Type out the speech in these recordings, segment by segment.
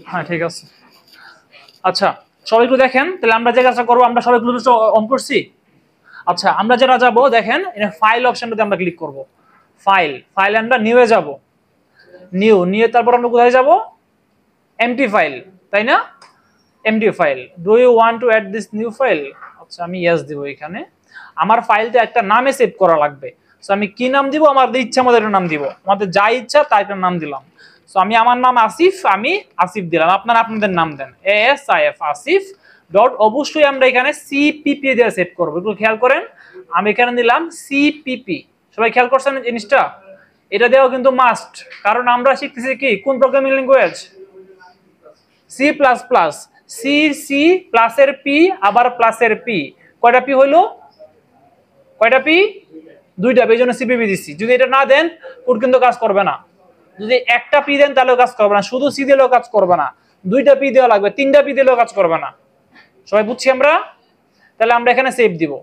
হ্যাঁ ঠিক আছে। আচ্ছা সবাই একটু দেখেন, তাহলে আমরা যে কাজটা করবো, আমরা সবাই ক্লোজ অন করছি। আচ্ছা আমরা যেটা যাবো দেখেন, ফাইল অপশনটাতে আমরা ক্লিক করব। ফাইল আমরা নিউয়ে যাব, নিয়ে তারপর আমরা কোথায় যাব, এমটি ফাইল, তাই না? Empty file, do you want to add this new file? আচ্ছা আমি ইয়েস দিব। এখানে আমার ফাইলটা একটা নামে সেভ করা লাগবে। সো আমি কি নাম দিব, আমার ইচ্ছা মতো একটা নাম দিব, আমাদের যা ইচ্ছা তাই একটা নাম দিলাম। সো আমি আমার নাম আসিফ, আমি আসিফ দিলাম, আপনারা আপনাদের নাম দেন, ASIF আসিফ ডট। অবশ্যই আমরা এখানে সিপিপি দিয়ে সেভ করবো, একটু খেয়াল করেন। আমি এখানে দিলাম সিপিপি, সবাই খেয়াল করছেন জিনিসটা? এটা দেওয়া কিন্তু মাস্ট, কারণ আমরা শিখতেছি কি, কোন programming language? C plus plus. C সি প্লাসের পি আবার প্লাসের পি, কয়টা পি হইলো? কয়টা পি? দুইটা, এই জন্য সিপিপি দিচ্ছি। যদি এটা না দেন কোড কিন্তু কাজ করবে না। যদি একটা পি দেন তাহলেও কাজ করবে না, শুধু সি দিলেও কাজ করবে না, দুইটা পি দেওয়া লাগবে, তিনটা পি দিলেও কাজ করবে না। সবাই বুঝছি আমরা? তাহলে আমরা এখানে সেভ দিব,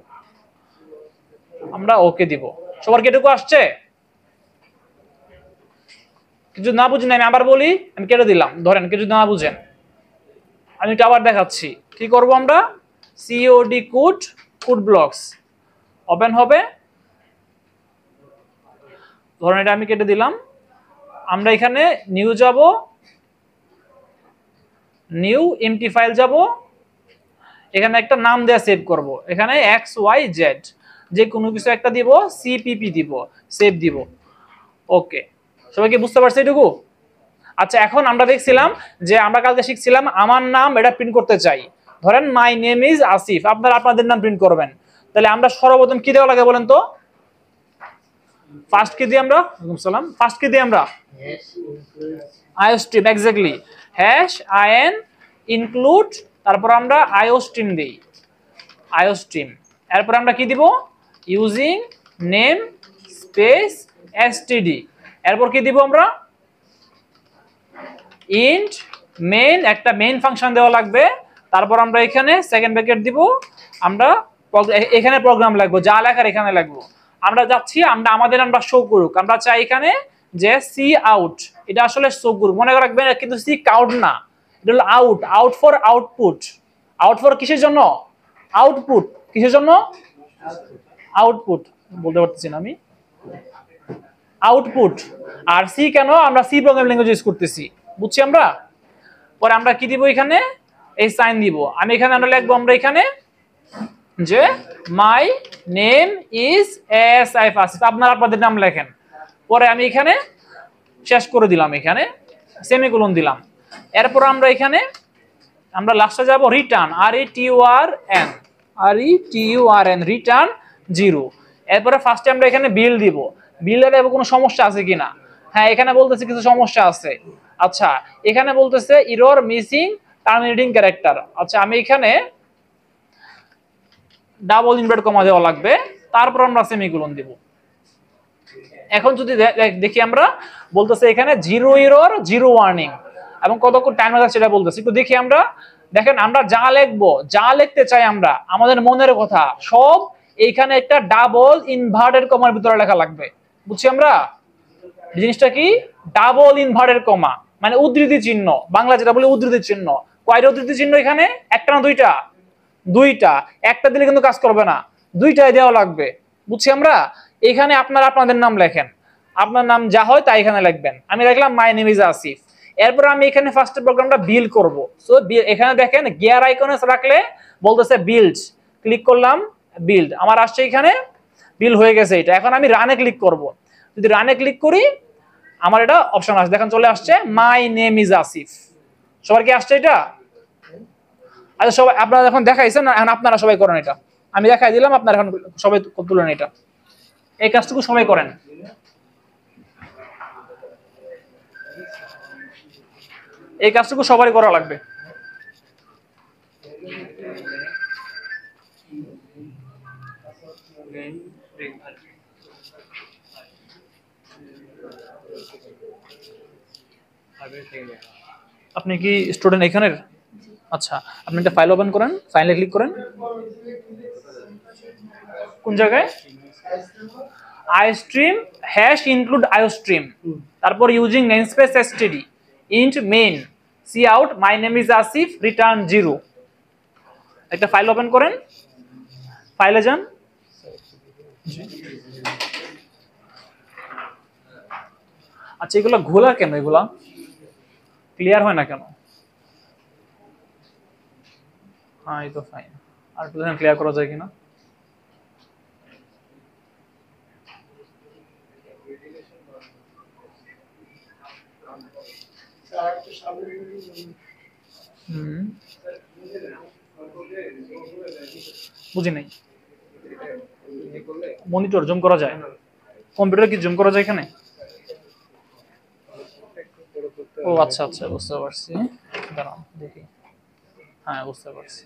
আমরা ওকে দিব। সবার কি এটুকু আসছে? কিছু না বুঝেন আমি আবার বলি, আমি কেটে দিলাম, ধরেন কিছু না বুঝেন আমি এটা আবার দেখাচ্ছি। কি করব আমরা, সিওডি কোড ব্লকস ওপেন হবে, ধরেন এটা আমি কেটে দিলাম। আমরা এখানে নিউ যাব, নিউ এমটি ফাইল যাব, এখানে একটা নাম দেয়া সেভ করব, এখানে XYZ যে কোনো কিছু একটা দিব, সিপিপি দিব, সেভ দিব। ওকে, সবাই কি বুঝতে পারছে এটুকু? আচ্ছা এখন আমরা দেখছিলাম যে আমরা কালকে শিখছিলাম আমার নাম এটা প্রিন্ট করতে চাই, ধরেন মাই নেম ইজ আসিফ, আপনারা আপনাদের নাম প্রিন্ট করবেন। তাহলে আমরা সর্বপ্রথম কি দেওয়া লাগে বলেন তো? ফার্স্ট কি দিই আমরা, ওয়ালাইকুম সালাম, ফার্স্ট কি দিই আমরা? Iostream, exactly, hash in include, তারপর আমরা আইওস্ট্রিম দেই, আইওস্ট্রিম। এরপর আমরা কি দিব, ইউজিং নেম স্পেস এসটিডি। এরপর কি দিব আমরা, ইন্ট মেইন, একটা মেইন ফাংশন দেওয়া লাগবে। তারপর আমরা এখানে সেকেন্ড ব্র্যাকেট দিব, আমরা এখানে প্রোগ্রাম লাগবে, যা লেখার এখানে লাগবে। আমরা যাচ্ছি, আমরা আমাদের আমরা শো করুক, আমরা চাই এখানে যে সি আউট, এটা আসলে শো করুক, মনে রাখবেন কিন্তু সি কাউট না, এটা হলো out, out for output. Out for কিসের জন্য? আউটপুট। কিসের জন্য? আউটপুট, বলতে পারতেছি না আমি, আউটপুট। আর সি কেন, আমরা সি প্রোগ্রামিং ল্যাঙ্গুয়েজ ইউজ করতেছি, বুঝছি আমরা। পরে আমরা কি দিব, এখানে এই সাইন দিব, আমি এখানে আমরা লিখবো, আমরা এখানে যে মাই নেম ইজ ASIF আসিফ, আপনারা আপনাদের নাম লেখেন। পরে আমি এখানে শেষ করে দিলাম, এখানে সেমিকোলন দিলাম। এরপর আমরা এখানে আমরা লাস্টে যাব রিটার্ন, RETURN, রিটার্ন 0। এরপরে ফার্স্টে আমরা এখানে বিল দিব, বিলের কোনো সমস্যা আছে কিনা। হ্যাঁ এখানে বলতেছে কিছু সমস্যা আছে। আচ্ছা এখানে বলতেছে এরর মিসিং টার্মিনেটিং ক্যারেক্টার। আচ্ছা আমি এখানে ডাবল ইনভার্ট কমা দেওয়া লাগবে, তারপর আমরা সেমিকোলন দিব। এখন যদি দেখি আমরা, বলতেছে এখানে 0 এরর 0 ওয়ার্নিং এবং কতক্ষণ টাইম লাগছে সেটা বলতেছে, একটু দেখি আমরা। দেখেন আমরা যা লিখবো, যা লিখতে চাই আমরা, আমাদের মনের কথা সব এইখানে একটা ডাবল ইনভার্টেড কমার ভিতরে লেখা লাগবে, বুঝছি আমরা। জিনিসটা কি, ডাবল ইনভার্টেড কমা মানে উদ্ধৃতি চিহ্ন, বাংলা যেটা বলে উদ্ধৃতি চিহ্ন। কয়টা উদ্ধৃতি চিহ্ন এখানে? একটা না দুইটা? দুইটা। একটা দিলে কিন্তু কাজ করবে না, দুইটাই দেওয়া লাগবে, বুঝছি আমরা। এখানে আপনারা আপনাদের নাম লেখেন, আপনার নাম যা হয় তাই এখানে লিখবেন। আমি লিখলাম মাই নেম ইজ আসিফ। এরপর আমি এখানে ফার্স্ট প্রোগ্রামটা বিল্ড করব। সো এখানে দেখেন গিয়ার আইকনে রাখলে বলতেছে বিল্ড, ক্লিক করলাম বিল্ড, আমার আসছে এখানে বিল্ড হয়ে গেছে এটা। এখন আমি রানে ক্লিক করব, যদি রানে ক্লিক করি আমার এটা অপশন আসছে, দেখেন চলে আসছে মাই নেম ইজ আসিফ। সবার কি আসছে এটা? আচ্ছা সবাই আপনারা যখন দেখাইছেন, এখন আপনারা সবাই করেন এটা, আমি দেখাই দিলাম, আপনারা এখন সবাই তুলেন এটা, এই কাজটুকু সবাই করেন। এই কাজটুকু সবারই করা লাগবে। আপনি কি স্টুডেন্ট এখানের? আচ্ছা আপনি একটা ফাইল ওপেন করেন, ফাইলে ক্লিক করেন, কোন জায়গায় আইওস্ট্রিম হ্যাশ ইনক্লুড আইওস্ট্রিম, তারপর using namespace STD, int main C out my name is Asif return 0। একটা ফাইল ওপেন করেন, ফাইলে যান। আচ্ছা এগুলো ঘোলা কেন, এগুলা ক্লিয়ার হয় না কেন? হ্যাঁ এই তো ফাইন, আর একটু দেখেন ক্লিয়ার করা যায় কিনা। বুঝি নাই, মনিটর জুম করা যায়, কম্পিউটার কি জুম করা যায় এখানে? ও আচ্ছা আচ্ছা বুঝতে পারছি, দাঁড়ান দেখি। হ্যাঁ বুঝতে পারছি।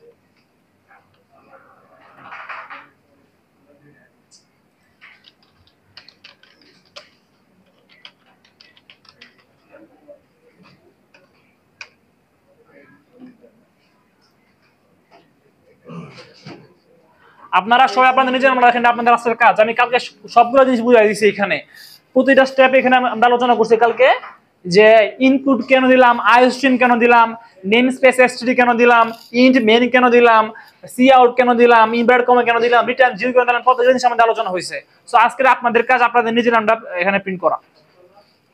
আপনারা সবাই আপনাদের নিজের আমরা এখানে আপনাদের আজকের কাজ, আমি কালকে সবগুলো জিনিস বুঝাই দিয়েছি এখানে, প্রতিটা স্টেপ এখানে আমরা আলোচনা করছি কালকে, যে ইনপুট কেন দিলাম, আইওস্ট্রিম কেন দিলাম, নেম স্পেস এসটিডি কেন দিলাম, ইন্ট মেন কেন দিলাম, সি আউট কেন দিলাম, ইনভার্ট কমা কেন দিলাম, রিটার্ন 0 কেন দিলাম, প্রত্যেকটা জিনিস আমাদের আলোচনা হয়েছে। সো আজকের আপনাদের কাজ আপনাদের নিজের নামটা এখানে প্রিন্ট করা।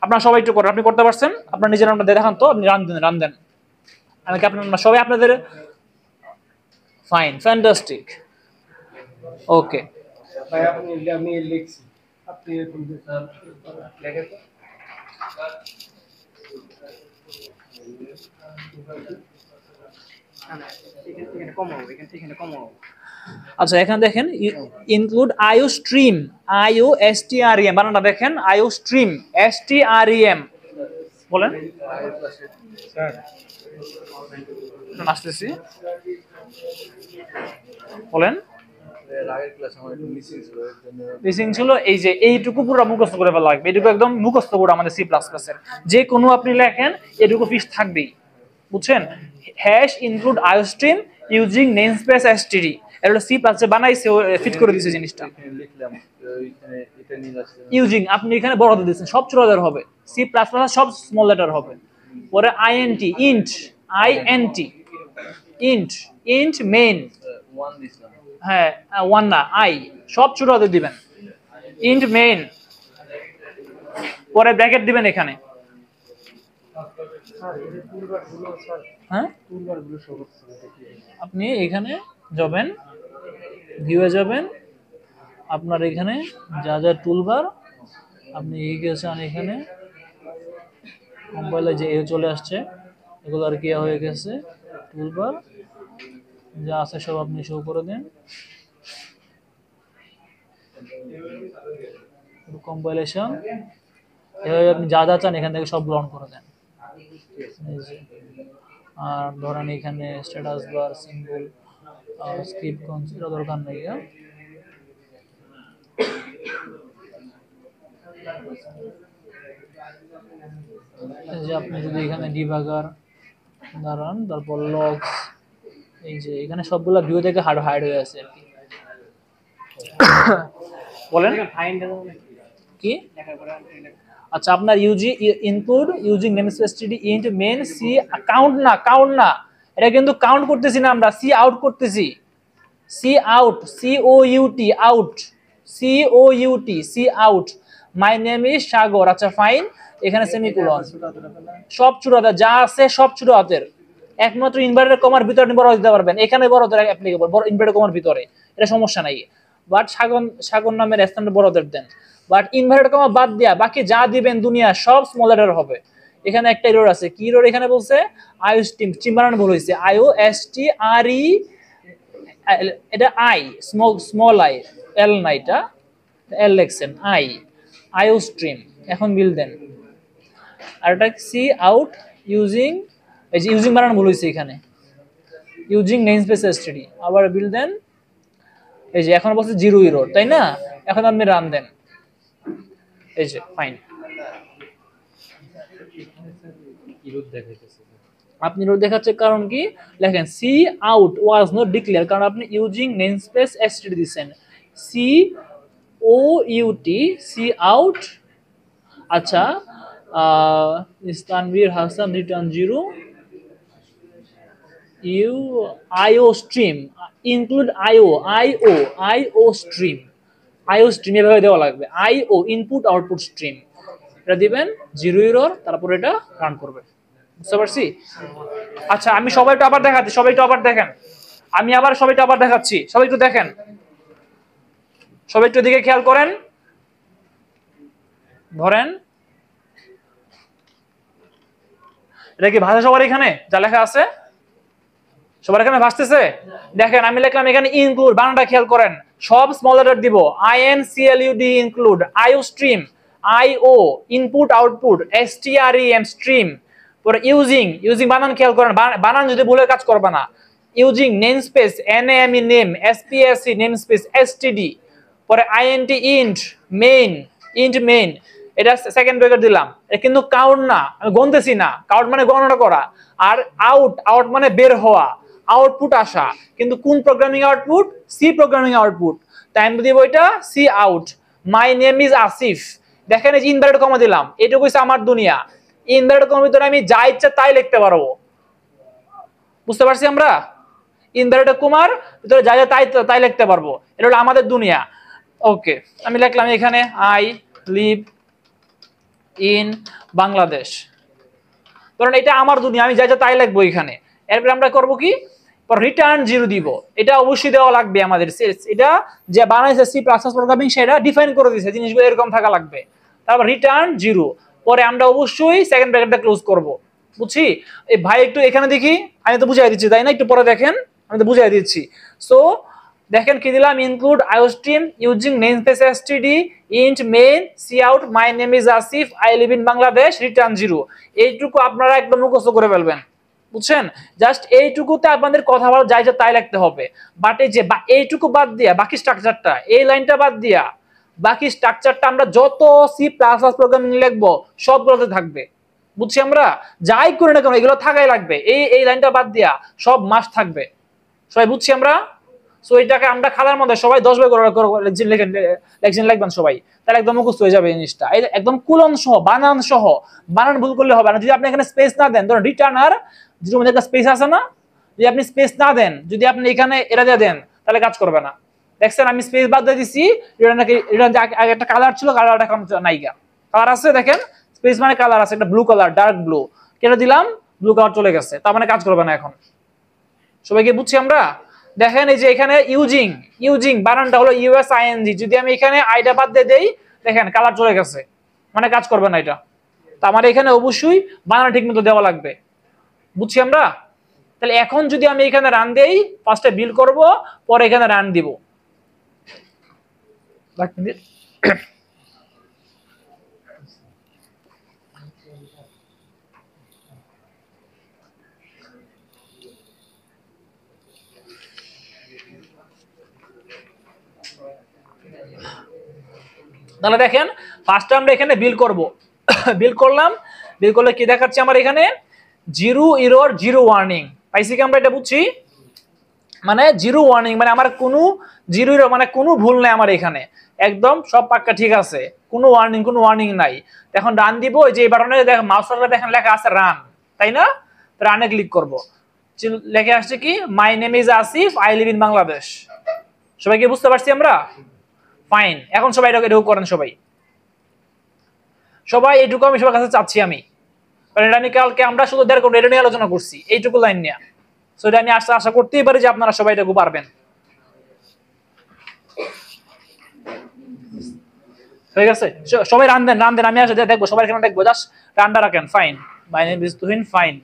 আপনারা সবাই একটু করেন, আপনি করতে পারছেন? আপনার নিজের নামটা দেখান তো, আপনি রান দেন। আমি আপনারা সবাই আপনাদের ফাইন, ফ্যান্টাস্টিক, ওকে। ভাই আপনি আমি লিখছি, আপনি লেখেন তো। আচ্ছা এখানে দেখেন ইনক্লুড আইওস্ট্রিম, আইওএসটিআরএম বানানটা দেখেন, আইওস্ট্রিম এসটিআরএম বলেন। স্যার আসতেছি, বলেন। আগের ক্লাস আমার একটু মিসিং ছিল, এর জন্য মিসিং ছিল এই যে এইটুকু পুরো মুখস্থ করে ফেলা লাগবে, এইটুকু একদম মুখস্থ করে আমাদের সি প্লাস প্লাস এর যে কোনো আপনি লেখেন এটুকু ফিস থাকবেই, বুঝছেন? Hash include iostream using namespace STD, এটা সি প্লাস এ বানাইছে, ফিট করে দিয়েছে জিনিসটা। লিখলাম এখানে এটা নিয়ে আসছে ইউজিং আপনি এখানে বড় হাতে দিয়েছেন, সব ছোট হাতের হবে, সি প্লাস প্লাস সব স্মল লেটার হবে। পরে int int, int int, int main, one দিছিলাম। হ্যাঁ ওয়ান না আই, সব ছোট হাতে দিবেন, ইন্ট মেইন, পরে ব্র্যাকেট দিবেন এখানে। হ্যাঁ আপনি এখানে যাবেন, ভিউয়ে যাবেন, আপনার এখানে যা যা টুলবার আপনি এই গেছেন, এখানে কম্পাইলার যে চলে আসছে, এগুলো আর কি হয়ে গেছে, টুলবার যা আছে সব আপনি শো করে দেন, কম্পাইলেশন, এভাবে আপনি যা যা চান এখান থেকে সব গ্রহণ করে দেন। আর ধরেন এখানে status bar, symbol, script consider দরকার নেই। যে আপনি যদি এখানে ডিবাগার দাঁড়ান, তারপর লগস, এই যে এখানে সবগুলা ভিউ থেকে হাইড হয়ে আছে আর কি। বলেন কি? আচ্ছা আপনার ইউজি input using namespace STD int main C count না, এটা কিন্তু কাউন্ট করতেছি না আমরা, সি আউট করতেছি, C out, C O U T out, C O U T C out, my name is Sagar. আচ্ছা ফাইন, এখানে সেমিকোলন, সব ছোট হাতের যা আছে সব ছোট হাতের, একমাত্র ইনভার্টেড কমার ভিতরে আপনি বড় দিতে পারবেন, এখানে বড় হাতের অ্যাপ্লিকেবল, বড় ইনভার্টেড কমার ভিতরে এটা সমস্যা নাই, বাট সাগর নামের স্থানে বড় হাতের দেন, বাট ইনভার্টেড কমা বাদ দিয়া বাকি যা দিবেন দুনিয়া সব স্মল লেটার হবে। এখানে একটা এরর আছে, কি এরর এখানে বলছে? আইওস্ট্রিম, স্ট্রিম বানানো ভুল হয়েছে, আইওএসটিআরই, এটা আই স্মল আই, এল না, এটা এল লেখছেন, আইওস্ট্রিম, এখন বিল দেন। আর এটা সি আউট ইউজিং, এই যে ইউজিং বানানো ভুল হয়েছে এখানে, ইউজিং নেমস্পেস এসটিডি, আবার বিল দেন। এই যে এখন বলছে 0 এরর, তাই না? এখন আপনি রান দেন, এই যে ফাইন, আপনি রোড দেখাচ্ছে, কারণ কি লেখেন cout was not declare, কারণ আপনি ইউজিং নেমস্পেস এসটিডি দিবেন, C O U T C out. আচ্ছা Tanvir Hassan return 0. IO stream include IO stream এভাবে দেওয়া লাগবে IO ইনপুট আউটপুট স্ট্রিম এটা দিবেন 0 এরর তারপর এটা রান করবে বুঝতে পারছি আচ্ছা আমি সবাইটা আবার দেখাচ্ছি সবাইটা আবার দেখেন আমি আবার সবাইটা আবার দেখাচ্ছি সবাই একটু দেখেন সবাই একটু দিকে খেয়াল করেন ধরেন এটা কি ভাষা সবার এখানে যা লেখা আছে সবার এখানে ভাসতেছে দেখেন আমি লিখলাম এখানে ইনক্লুড বানানটা খেয়াল করেন সব স্মল লেটার দিব INCLUD include IO stream IO input output STREM stream পরে ইউজিং বানান খেয়াল করেন বানান যদি ভুলে কাজ করবে না using namespace NAME name SPSC namespace STD পরে INT ইন্ট মেইন এটা সেকেন্ড ব্র্যাকেট দিলাম এটা কিন্তু কাউন্ট না আমি গণতেছি না কাউন্ট মানে গণনা করা আর আউট মানে বের হওয়া আউটপুট আসা কিন্তু কোন programming output C programming output time দিব এটা C out my name is Asif দেখেন এই যে ইনভার্টেড কমা দিলাম এটুকু হচ্ছে আমার দুনিয়া ইনভার্টেড কমার ভিতরে আমি যা ইচ্ছা তাই লিখতে পারবো বুঝতে পারছি আমরা ইনভার্টেড কমার ভিতরে যা যা তাই লিখতে পারবো এটা হলো আমাদের দুনিয়া ওকে আমি লিখলাম এখানে আই লিভ ইন বাংলাদেশ কারণ এটা আমার দুনিয়া আমি যা যা তাই লিখবো এখানে এরপর আমরা করব কি রিটার্ন 0 দিব এটা অবশ্যই দেওয়া লাগবে আমাদের এটা যে বানাইছে সি প্লাস প্লাস প্রোগ্রামিং সেটা ডিফাইন করে দিয়েছে জিনিসগুলো এরকম থাকা লাগবে তারপর রিটার্ন 0 পরে আমরা অবশ্যই সেকেন্ড ব্র্যাকেটটা ক্লোজ করব বুঝছি এই ভাই একটু এখানে দেখি আমি তো বুঝাই দিচ্ছি তাই না একটু পরে দেখেন আমি তো বুঝাই দিচ্ছি সো দেখেন কি দিলাম include IOStream using namespace STD int main C out my name is Asif I live in Bangladesh return 0 এইটুকু আপনারা একদম মুখস্থ করে ফেলবেন বুঝছেন জাস্ট এইটুকুতে আপনাদের কথা বলা যায় যে তাই লিখতে হবে বাট এই যে এইটুকু বাদ দিয়া বাকি স্ট্রাকচারটা এই লাইনটা বাদ দিয়া বাকি স্ট্রাকচারটা আমরা যত সি প্লাস প্লাস প্রোগ্রামিং লিখবো সবগুলোতে থাকবে বুঝছি আমরা যাই করে না কেন এগুলো থাকাই লাগবে এই লাইনটা বাদ দিয়া সব মাস্ট থাকবে সবাই বুঝছি আমরা সো এটাকে আমরা খাতার মধ্যে সবাই 10 বার করে লেকচার লিখবেন সবাই তাহলে একদম মুখস্থ হয়ে যাবে জিনিসটা একদম কুলন সহ বানান ভুল করলে হবে না যদি আপনি এখানে স্পেস না দেন ধরুন রিটার্নার যেটার মধ্যে একটা স্পেস আছে না যদি আপনি স্পেস না দেন যদি আপনি এখানে এটা দিয়ে দেন তাহলে কাজ করবে না দেখছেন আমি স্পেস বাদ দিয়ে দিছি আগে একটা কালার ছিল কালারটা এখন নাইগা কালার আছে দেখেন স্পেস মানে কালার আছে একটা ব্লু কালার ডার্ক ব্লু কেটে দিলাম ব্লু কালার চলে গেছে তার মানে কাজ করবে না এখন সবাইকে বুঝছি আমরা দেখেন এই যে এখানে ইউজিং বানানটা হলো USING যদি আমি এখানে আইটা বাদ দিয়ে দেই দেখেন কালার চলে গেছে মানে কাজ করবে না এটা তার মানে এখানে অবশ্যই বানান ঠিকমতো দেওয়া লাগবে বুঝছি আমরা তাহলে এখন যদি আমি এখানে রান দেই ফার্স্টে বিল করব পরে এখানে রান দিব তাহলে দেখেন ফার্স্টে আমরা এখানে বিল করব বিল করলে কি দেখাচ্ছে আমার এখানে 0 এরর 0 ওয়ার্নিং পাইছি কি আমরা এটা বুঝছি মানে 0 ওয়ার্নিং মানে আমার কোনো 0 এরর মানে কোনো ভুল নাই আমার এখানে একদম সব পাক্কা ঠিক আছে কোনো ওয়ার্নিং নাই এখন রান দিব এই যে এই বাটনে দেখেন মাউস কার্সারে দেখেন লেখা আছে রান তাই না রানে ক্লিক করব লেখা আসছে কি মাই name is Asif I live in Bangladesh সবাই কি বুঝতে পারছি আমরা ফাইন এখন সবাই এটুকু করেন সবাই এইটুকু আমি সবার কাছে চাচ্ছি আমি কারণ এটা আমি কালকে আমরা শুধু 1.5 ঘন্টা এটা নিয়ে আলোচনা করছি এইটুকু লাইন নিয়ে সো এটা আমি আশা করতেই পারি যে আপনারা সবাই এটুকু পারবেন ঠিক আছে সবাই রান দেন আমি আসলে দেখবো সবাই এখানে দেখবো জাস্ট রানটা রাখেন fine my name is Tuhin fine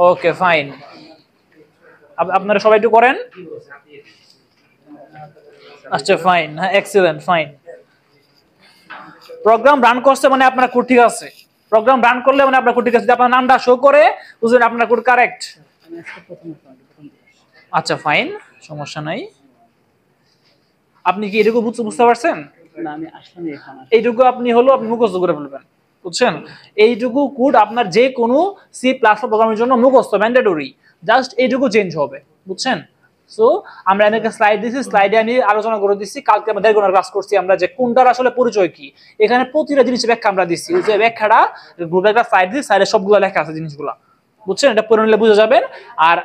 okay fine আপনারা সবাই একটু করেন আচ্ছা ফাইন হ্যাঁ এক্সিলেন্ট ফাইন প্রোগ্রাম রান করছে মানে আপনার কোড ঠিক আছে প্রোগ্রাম রান করলে মানে আপনার কোড ঠিক আছে আপনার নামটা শো করে বুঝবেন আপনার কোড কারেক্ট আচ্ছা ফাইন সমস্যা নাই আপনি কি এটুকু বুঝতে পারছেন না আমি আসলাম এখানে এইটুকু আপনি মুখস্থ করে ফেলবেন বুঝছেন এইটুকু কোড আপনার যে কোনো সি প্লাস প্রোগ্রামের জন্য মুখস্থ ম্যান্ডেটরি জাস্ট এইটুকু চেঞ্জ হবে বুঝছেন সো আমরা একটা স্লাইড দিছি, স্লাইডে আমি আলোচনা করে দিচ্ছি, কালকে আমরা 1.5 ঘন্টা ক্লাস করছি আমরা যে কোনটার আসলে পরিচয় কি। এখানে প্রতিটা জিনিসের ব্যাখ্যা আমরা দিচ্ছি, যে ব্যাখ্যাটা গ্রুপে একটা স্লাইড দিচ্ছি, স্লাইডে সবগুলো লেখা আছে জিনিসগুলো, বুঝছেন? এটা পড়ে নিলে বুঝে যাবেন। আর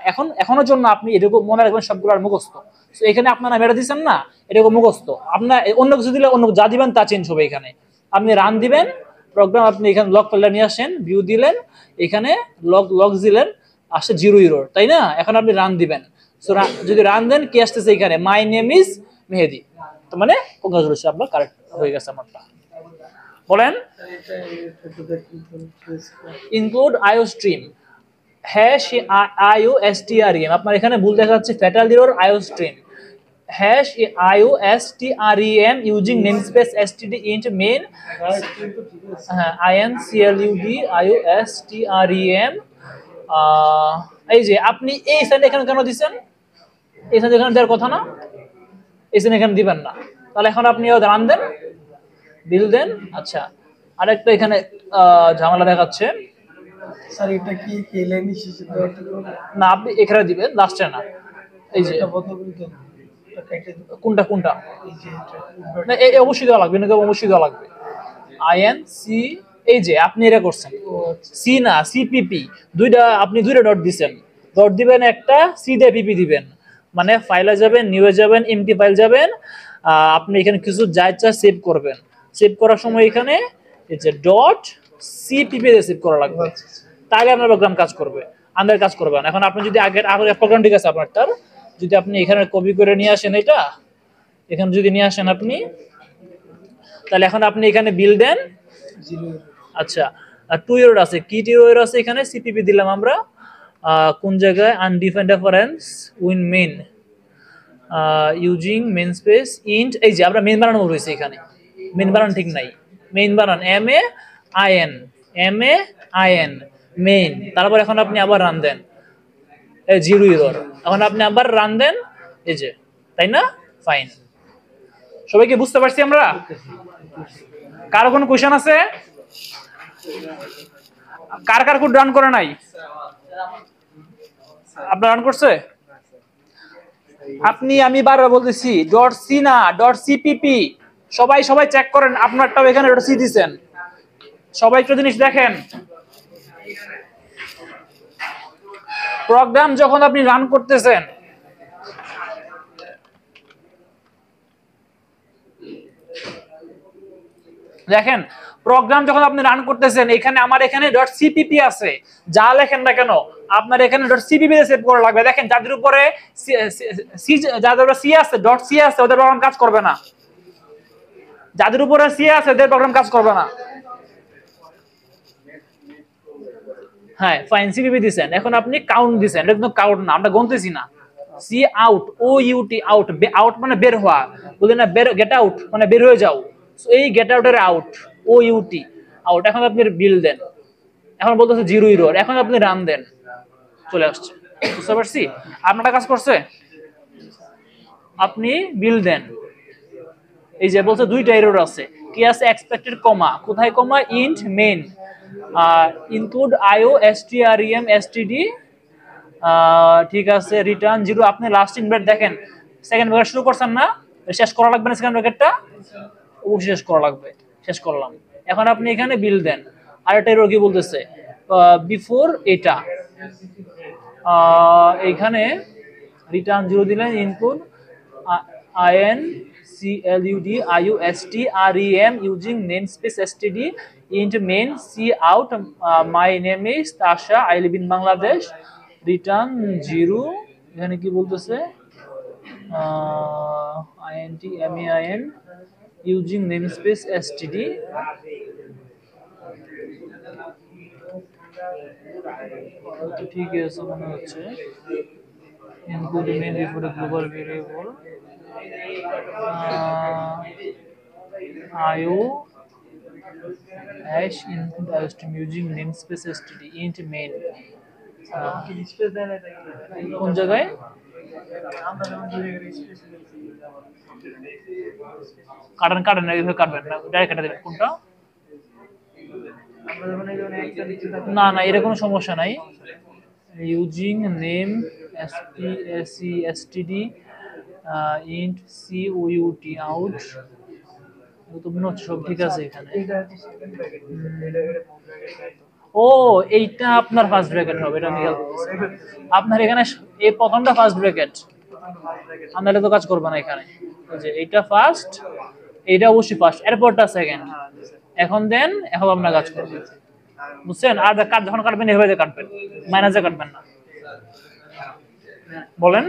এখনোর জন্য আপনি এরকম মনে রাখবেন সবগুলোর মুখস্থ। তো এখানে আপনার নাম এটা দিচ্ছেন না, এরকম মুখস্থ। আপনার অন্য কিছু দিলে অন্য যা দিবেন তা চেঞ্জ হবে। এখানে আপনি রান দিবেন প্রোগ্রাম, আপনি এখানে লগ ফোল্ডার নিয়ে আসেন, ভিউ দিলেন, এখানে লগ দিলেন, আসছে 0 এরর, তাই না? এখন আপনি রান দিবেন। সো যদি রান দেন কি আসতেছে এখানে, মাই নেম ইজ মেহেদি। তো মানে কংগ্রাচুলেশন, আপনার কারেক্ট হয়ে গেছে আমারটা। বলেন ইনক্লুড আইও স্ট্রিম হ্যাশ IOSTREM, আপনার এখানে ভুল দেখা যাচ্ছে, fatal error IO stream hash IOSTREM using namespace std int main, হ্যাঁ INCLUD IOSTREM। এই যে আপনি এই সাইড এখানে কেন দিচ্ছেন, এই সাইড এখানে দেওয়ার কথা না, এই সাইড এখানে দিবেন না। তাহলে এখন আপনি রান দেন, বিল দেন। আচ্ছা, আরেকটা এখানে ঝামেলা দেখাচ্ছে, স্যার এটা কি লাইনে শেষে দেওয়া ঠিক হবে? না আপনি এখানে দিবেন, লাস্টে না। এই যে এটা বন্ধ করে দেন, এটা কেটে দেন। কোনটা কোনটা, এই যে না এই অবশ্যই দেওয়া লাগবে, নাকি অবশ্যই দেওয়া লাগবে। INC, এই যে আপনি এটা করছেন, সি না CPP, আপনি দুইটা ডট দিবেন, ডট দিবেন একটা, সি দিয়ে পিপি দিবেন, মানে ফাইলে যাবেন, নিউয়ে যাবেন, এমটি ফাইল যাবেন, আপনি এখানে কিছু যা ইচ্ছা সেভ করবেন। সেভ করার সময় এখানে এই যে ডট CPP দিয়ে সেভ করা লাগবে, তাহলে আপনার প্রোগ্রাম কাজ করবে, আমাদের কাজ করবে না। এখন আপনি যদি আগের প্রোগ্রাম ঠিক আছে আপনার, তার যদি আপনি এখানে কপি করে নিয়ে আসেন, এটা এখানে যদি নিয়ে আসেন আপনি, তাহলে এখন আপনি এখানে বিল দেন। আচ্ছা, 2 এরর আছে, কি এরর আছে এখানে, সিপিপি দিলাম আমরা, কোন জায়গায়, undefined reference win main using main space int, এই যে আমরা মেইন বানানো রয়েছে এখানে, মেইন বানান ঠিক নাই, মেইন বানান MAIN মেইন। তারপর এখন আপনি আবার রান দেন, 0 এরর, এখন আপনি আবার রান দেন, এই যে, তাই না? ফাইন, সবাইকে বুঝতে পারছি আমরা? কারো কোনো কোশ্চেন আছে? কার কার কোড রান করে নাই? আপনার রান করছে? আপনি, আমি বারবার বলতেছি ডট সি না, ডট সিপিপি। সবাই চেক করেন, আপনারটাও এখানে ডট সি দিবেন। সবাই একটা জিনিস দেখেন, প্রোগ্রাম যখন আপনি রান করতেছেন, দেখেন প্রোগ্রাম যখন আপনি রান করতেছেন, এখানে আমার এখানে ডট সিপিপি আছে, যা লেখেন না কেন আপনার এখানে ডট সিপিপি তে সেভ করা লাগবে। দেখেন যাদের উপরে যাদের উপরে সি আছে, ডট সি আছে, ওদের প্রোগ্রাম কাজ করবে না। যাদের উপরে সি আছে ওদের প্রোগ্রাম কাজ করবে না। হ্যাঁ ফাইন, সিপিপি দিবেন। এখন আপনি কাউন্ট দিবেন, এটা কিন্তু কাউন্ট না, আমরা গুনতেছি না। Cout, OUT out, out মানে বের হওয়া, বলে না বের, গেট আউট মানে বের হয়ে যাও, এই গেট আউটের আউট, OUT আউট। এখন আপনি বিল দেন, এখন বলতেছে 0 এরর, এখন আপনি রান দেন, চলে আসছে। বুঝতে পারছি? আপনারা কাজ করছে, আপনি বিল দেন। এই যে বলছে 2টা এরর আছে, কি আছে, এক্সপেক্টেড কমা, কোথায় comma, int main include IOSTREM STD, ঠিক আছে, রিটার্ন 0। আপনি লাস্ট ইনভার্ট দেখেন, সেকেন্ড ব্র্যাকেট শুরু করছেন না, শেষ করা লাগবে না, সেকেন্ড ব্র্যাকেটটা অবশ্যই শেষ করা লাগবে, শেষ করলাম। এখন আপনি এখানে বিল দেন। আর এটা এরর কি বলতেছে, বিফোর এটা, এখানে রিটার্ন 0 দিলেন, include INCLUD IOSTREM using namespace std int main cout, my name is Tasha, I live in Bangladesh, return 0। এখানে কি বলতেছে, INT MAIN using namespace std, ঠিক আছে মনে হচ্ছে, include main before a global variable IO hash include IOSTREM using namespace std int main, কোন জায়গায়, কাটেন এইভাবে কাটবেন না, ডাইরেক্ট কেটে দেবেন। কোনটা, না এর কোনো সমস্যা নাই, using name SPSESTD int COUT out, তো মনে হচ্ছে সব ঠিক আছে এখানে। ও এইটা আপনার ফার্স্ট ব্র্যাকেট হবে, এটা আমি খেয়াল করতেছি। আপনার এখানে এই প্রথমটা ফার্স্ট ব্র্যাকেট, আমরা এটা তো কাজ করবো না এখানে। এই যে এইটা ফার্স্ট, এইটা অবশ্যই ফার্স্ট, এরপরটা সেকেন্ড। এখন দেন এখন আমরা কাজ করবো, বুঝছেন? আর কাজ যখন কাটবেন এভাবে কাটবেন, মাইনাসে কাটবেন না। বলেন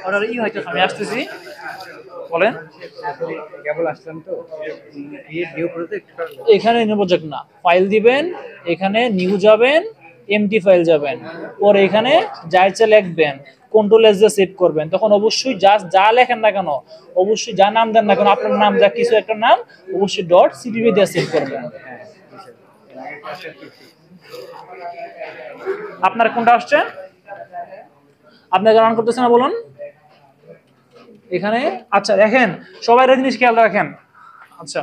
ওটার ই হয়তো আমি আসতেছি, বলেন। কেবল আসলাম তো, নিউ প্রজেক্ট এখানে নিউ প্রজেক্ট না, ফাইল দিবেন, এখানে নিউ যাবেন, এমটি ফাইল যাবেন, পরে এখানে যা ইচ্ছা লিখবেন, কন্ট্রোল এস দিয়ে সেভ করবেন। তখন অবশ্যই যা লেখেন না কেন, অবশ্যই যা নাম দেন না কেন, আপনার নাম যা কিছু একটা নাম অবশ্যই ডট সিপিপি দিয়ে সেভ করবেন। আপনার কোনটা আসছে? আপনাকে রান করতেছে না বলুন এখানে। আচ্ছা দেখেন সবাই একটা জিনিস খেয়াল রাখেন। আচ্ছা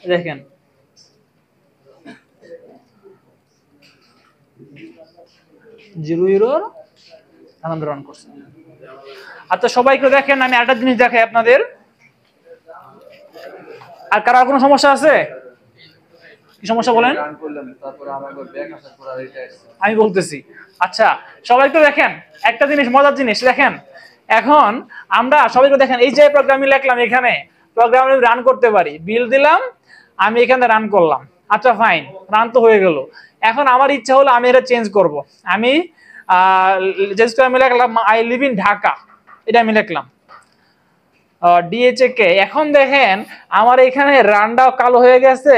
দেখেন জিরো ইরোর আনন্দ রান করছে। আচ্ছা সবাইকে দেখেন, আমি একটা জিনিস দেখাই আপনাদের। আর কারো কোনো সমস্যা আছে? কি সমস্যা বলেন, আমি বলতেছি। আচ্ছা সবাইকে দেখেন একটা জিনিস, মজার জিনিস দেখেন। এখন আমরা সবাইকে দেখেন, এই যে প্রোগ্রামিং লিখলাম, এখানে প্রোগ্রাম রান করতে পারি, বিল দিলাম, আমি এখানে রান করলাম। আচ্ছা ফাইন, রান তো হয়ে গেল। এখন আমার ইচ্ছা হলো আমি এটা চেঞ্জ করব। আমি যেহেতু আমি লিখলাম আই লিভ ইন ঢাকা, এটা আমি লিখলাম DHA কে। এখন দেখেন আমার এখানে রানটাও কালো হয়ে গেছে,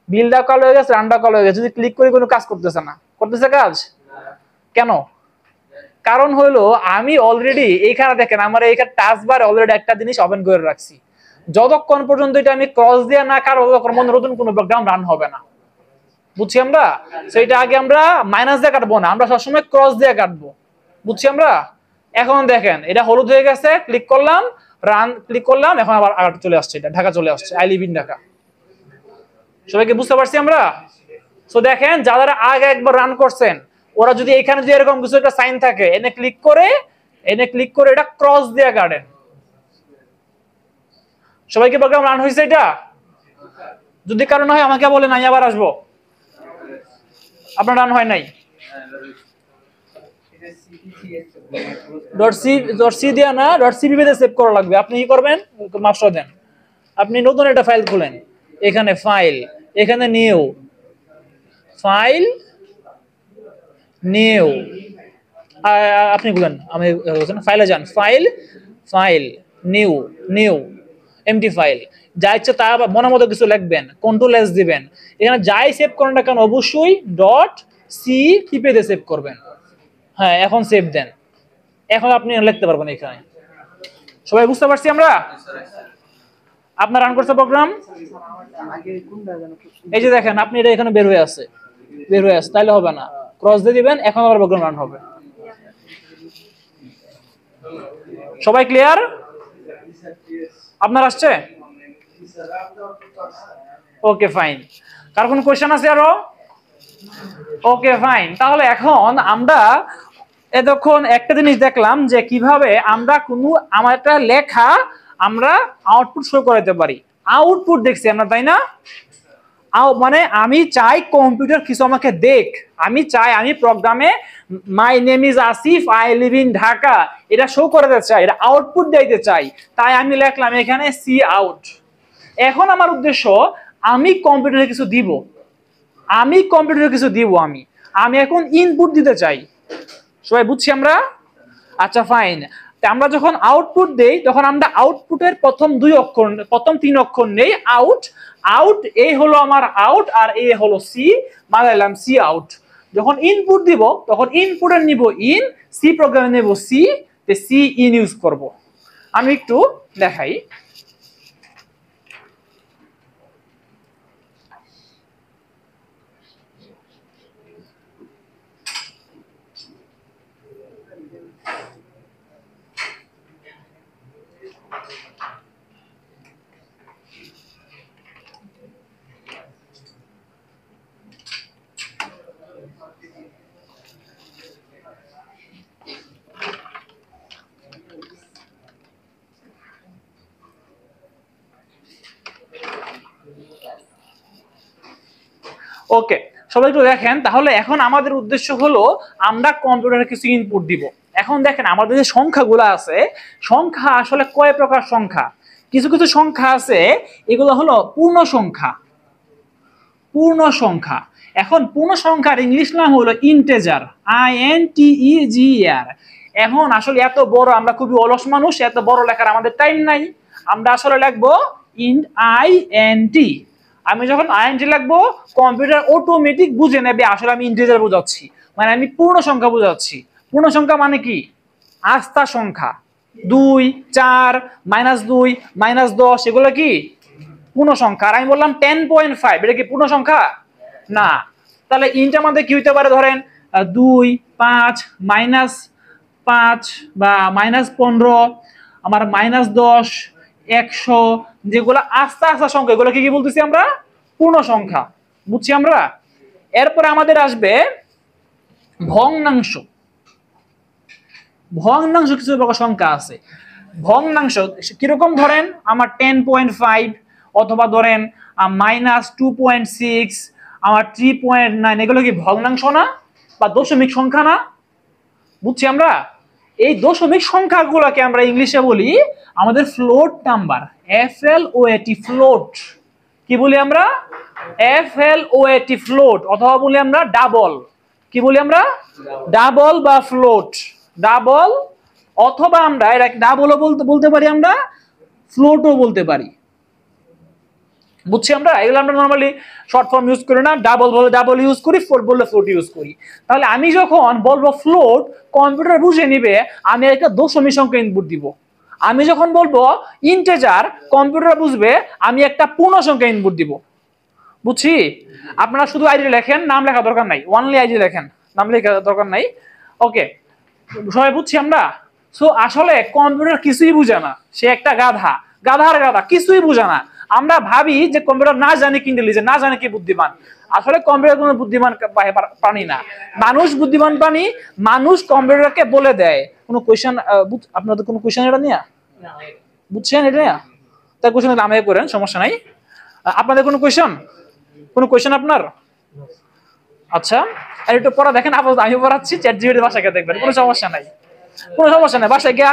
বিলটাও কালো হয়ে গেছে, রানটাও কালো হয়ে গেছে। যদি ক্লিক করি কোনো কাজ করতেছে না, করতেছে কাজ কেন? কারণ হলো আমি অলরেডি এইখানে দেখেন আমার এইখানে টাচ বারে অলরেডি একটা জিনিস ওপেন করে রাখছি। যতক্ষণ পর্যন্ত এটা আমি ক্রস দিয়ে না কারো, ততক্ষণ পর্যন্ত নতুন কোনো প্রোগ্রাম রান হবে না। বুঝছি আমরা? সেইটা আগে আমরা মাইনাস দিয়ে কাটবো না, আমরা সবসময় ক্রস দিয়ে কাটবো। বুঝছি আমরা? এখন দেখেন এটা হলুদ হয়ে গেছে, ক্লিক করলাম, রান ক্লিক করলাম, এখন আবার চলে আসছে, এটা ঢাকা চলে আসছে, আই লিভ ইন ঢাকা। সবাইকে বুঝতে পারছি আমরা? সো দেখেন যারা আগে একবার রান করছেন, ওরা যদি এখানে যে এরকম কিছু একটা সাইন থাকে, এনে ক্লিক করে এটা ক্রস দিয়ে কাটেন। সবাইকে প্রোগ্রাম রান হয়েছে এটা? যদি কারণ হয় আমাকে বলেন, আমি আবার আসবো। আপনার রান হয় নাই? .c দিয়া না, .cpp তে সেভ করা লাগবে। আপনি কি করবেন, মাস্টার দেন, আপনি নতুন একটা ফাইল খুলেন, এখানে ফাইল, এখানে নিউ ফাইল, নিউ আপনি খুলেন, আমি ফাইলে যান, ফাইল নিউ এমটি ফাইল, যা ইচ্ছা তা মনের মতো কিছু লিখবেন, কন্ট্রোল এস দিবেন। এখানে যাই সেভ করেন না কেন অবশ্যই .cpp তে সেভ করবেন। হ্যাঁ এখন সেভ দেন, এখন আপনি লিখতে পারবেন এখানে। সবাই বুঝতে পারছি আমরা? আপনার রান করছে প্রোগ্রাম, এই যে দেখেন আপনি এটা এখানে বের হয়ে আছে, তাইলে হবে না, ক্রস দিয়ে দিবেন, এখন আবার প্রোগ্রাম রান হবে। সবাই ক্লিয়ার? আপনার আসছে? Okay fine. কার কোন কোশ্চেন আছে আরো? Okay fine. তাহলে এখন আমরা এতক্ষণ একটা জিনিস দেখলাম যে কিভাবে আমরা আমার একটা লেখা আমরা আউটপুট শো করাতে পারি। আউটপুট দেখছি আমরা, তাই না? মানে আমি চাই কম্পিউটার কিছু আমাকে দেখ, আমি চাই আমি প্রোগ্রামে মাই name is Asif, I live in Dhaka, এটা শো করতে চাই, এটা আউটপুট দিতে চাই। তাই আমি লিখলাম এখানে সি আউট। এখন আমার উদ্দেশ্য আমি কম্পিউটারে কিছু দিব, আমি এখন ইনপুট দিতে চাই। সবাই বুঝছি আমরা? আচ্ছা ফাইন। আমরা যখন আউটপুট দেই তখন আমরা আউটপুটের প্রথম 3 অক্ষর নেই, আউট এ হলো আমার আউট, আর এ হলো সি, বানাইলাম সি আউট। যখন ইনপুট দিব তখন ইনপুটের নিব ইন, সি প্রোগ্রামে নেব সি, তে সি ইন ইউজ করব। আমি একটু দেখাই। ওকে, সবাই একটু দেখেন। তাহলে এখন আমাদের উদ্দেশ্য হলো আমরা কম্পিউটারে কিছু ইনপুট দিব। এখন দেখেন আমাদের যে সংখ্যাগুলো আছে, সংখ্যা আসলে কয় প্রকার সংখ্যা। কিছু কিছু সংখ্যা আছে, এগুলো হলো পূর্ণ সংখ্যা। পূর্ণ সংখ্যা, এখন পূর্ণ সংখ্যার ইংলিশ নাম হলো ইন্টেজার, INTEGER। এখন আসলে এত বড়, আমরা খুবই অলস মানুষ, এত বড় লেখার আমাদের টাইম নাই। আমরা আসলে লিখবো INT। আমি যখন INT লিখবো, কম্পিউটার অটোমেটিক বুঝে নেবে আসলে আমি ইন্টিজার বোঝাচ্ছি, মানে আমি পূর্ণ সংখ্যা বোঝাচ্ছি। পূর্ণ সংখ্যা মানে কি? আস্থা সংখ্যা। 2, 4, -2, -10 এগুলো কি পূর্ণ সংখ্যা। আর আমি বললাম 10.5, এটা কি পূর্ণ সংখ্যা? না। তাহলে ইন্টের মধ্যে কি হইতে পারে? ধরেন 2, 5, -5 বা -15, আমার -10, 100, যেগুলো আস্তে আস্তে সংখ্যা, এগুলো কি কি বলতেছি আমরা? পূর্ণ সংখ্যা। বুঝছি আমরা? এরপরে আমাদের আসবে ভগ্নাংশ। ভগ্নাংশ কিছু প্রকার সংখ্যা আছে। ভগ্নাংশ কিরকম? ধরেন আমার 10.5, অথবা ধরেন -2.6, আমার 3.9, এগুলো কি ভগ্নাংশ না বা দশমিক সংখ্যা না? বুঝছি আমরা? এই দশমিক সংখ্যাগুলোকে আমরা ইংলিশে বলি আমাদের ফ্লোট নাম্বার, FLOAT, ফ্লোট। কি বলি আমরা? FLOAT, float. অথবা বলি আমরা ডাবল। কি বলি আমরা? ডাবল বা ফ্লোট। ডাবল, অথবা আমরা এটা ডাবলও বলতে পারি, আমরা ফ্লোটও বলতে পারি। বুঝছি আমরা? এগুলো আমরা নরমালি শর্ট ফর্ম ইউজ করি না, ডাবল বলে ডাবল ইউজ করি, ফ্লোট বললে ফ্লোট ইউজ করি। তাহলে আমি যখন বলবো ফ্লোট, কম্পিউটার বুঝে নিবে আমি একটা দশমিক সংখ্যা ইনপুট দিব। আমি যখন বলবো ইন্টিজার, কম্পিউটার বুঝবে আমি একটা পূর্ণ সংখ্যা ইনপুট দিব। বুঝছি? আপনারা শুধু আইডি লেখেন, নাম লেখা দরকার নাই, অনলি আইডি লেখেন, নাম লেখা দরকার নাই। ওকে, সবাই বুঝছি আমরা? সো আসলে কম্পিউটার কিছুই বুঝে না, সে একটা গাধা, গাধার গাধা, কিছুই বুঝে না। আমরা ভাবি যে কম্পিউটার না জানে কি ইন্টেলিজেন্ট, না জানে কি বুদ্ধিমান। আসলে কম্পিউটার কোনো বুদ্ধিমান প্রাণী না, মানুষ বুদ্ধিমান প্রাণী। মানুষ কম্পিউটারকে বলে দেয় কোনো কোয়েশ্চেন। আপনাদের কোনো কোয়েশ্চেন এটা নিয়ে? বুঝছেন এটা নিয়ে? তাই কোয়েশ্চেন নামে করেন, সমস্যা নাই। আপনাদের কোনো কোয়েশ্চেন? কোনো কোয়েশ্চেন আপনার? আচ্ছা, আর একটু পড়া দেখেন, আপাতত আমি পড়াচ্ছি, চ্যাটজিপিটি বাসায় গিয়ে দেখবেন, কোনো সমস্যা নাই, কোনো সমস্যা নাই। বাসায় গিয়া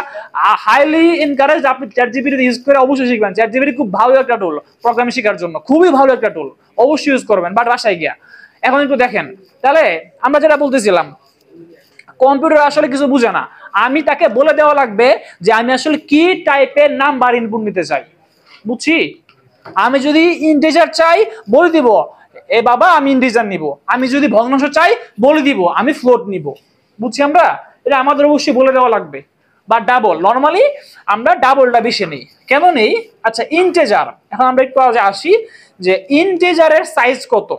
হাইলি এনকারেজ, আপনি চ্যাটজিপিটি ইউজ করে অবশ্যই শিখবেন। চ্যাটজিপিটি খুব ভালো একটা টুল প্রোগ্রামিং শেখার জন্য, খুবই ভালো একটা টুল, অবশ্যই ইউজ করবেন, বাট বাসায় গিয়া। এখন একটু দেখেন, তাহলে আমরা যেটা বলতেছিলাম, কম্পিউটার আসলে কিছু বুঝে না। আমি তাকে বলে দেওয়া লাগবে যে আমি আসলে কি টাইপের নাম্বার ইনপুট নিতে চাই। বুঝছি? আমি যদি ইন্টিজার চাই, বলে দিব এ বাবা আমি ইন্টিজার নিব। আমি যদি ভগ্নাংশ চাই, বলে দিব আমি ফ্লোট নিব। বুঝছি আমরা? এটা আমাদের অবশ্যই বলে দেওয়া লাগবে। বা ডাবল, নরমালি আমরা ডাবলটা বেশি নেই। কেন নেই? আচ্ছা, ইন্টিজার, এখন আমরা একটু আগে আসি যে ইন্টিজারের সাইজ কত।